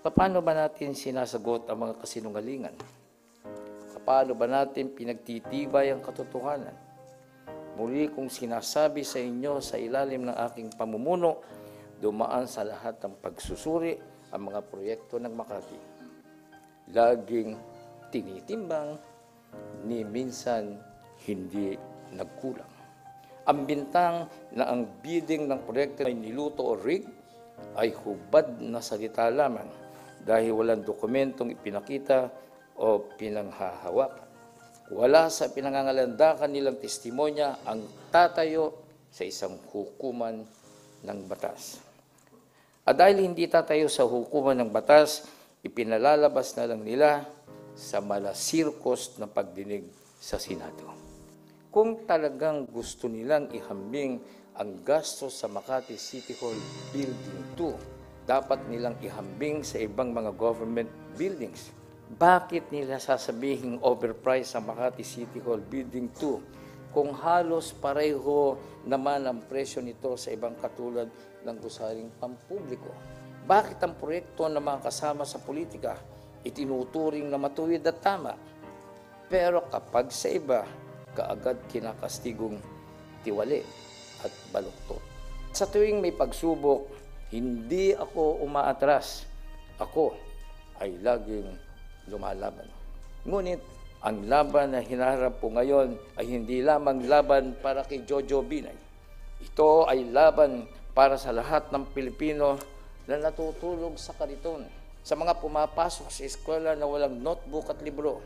Paano ba natin sinasagot ang mga kasinungalingan? Paano ba natin pinagtitibay ang katotohanan? Muli kong sinasabi sa inyo sa ilalim ng aking pamumuno, dumaan sa lahat ng pagsusuri ang mga proyekto ng Makati. Laging tinitimbang, ni minsan hindi nagkulang. Ang bintang na ang bidding ng proyekto ay niluto o rig ay hubad na salita lamang dahil walang dokumentong ipinakita o pinanghahawakan. Wala sa pinangangalandakan nilang testimonya ang tatayo sa isang hukuman ng batas. At dahil hindi tatayo sa hukuman ng batas, ipinalalabas na lang nila sa malasirkos na pagdinig sa Senado. Kung talagang gusto nilang ihambing ang gastos sa Makati City Hall Building 2, dapat nilang ihambing sa ibang mga government buildings. Bakit nila sasabihing overpriced ang Makati City Hall Building 2 kung halos pareho naman ang presyo nito sa ibang katulad ng gusaling pampubliko? Bakit ang proyekto ng mga kasama sa politika itinuturing na matuwid at tama? Pero kapag sa iba, kaagad kinakastigong tiwali at baluktot. Sa tuwing may pagsubok, hindi ako umaatras. Ako ay laging lumalaban. Ngunit ang laban na hinaharap po ngayon ay hindi lamang laban para kay Jojo Binay. Ito ay laban para sa lahat ng Pilipino na natutulog sa kariton, sa mga pumapasok sa eskwela na walang notebook at libro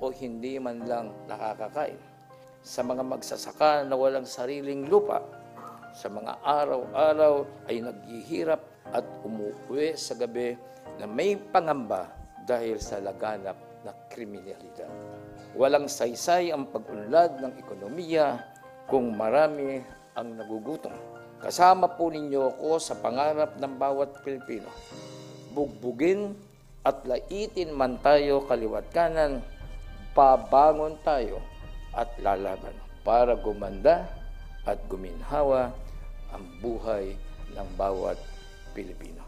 o hindi man lang nakakakain, sa mga magsasaka na walang sariling lupa, sa mga araw-araw ay naghihirap at umuwi sa gabi na may pangamba dahil sa laganap na kriminalidad. Walang saysay ang pag-unlad ng ekonomiya kung marami ang nagugutom. Kasama po ninyo ako sa pangarap ng bawat Pilipino. Bugbugin at laitin man tayo kaliwat kanan, babangon tayo at lalaban para gumanda at guminhawa ang buhay ng bawat Pilipino.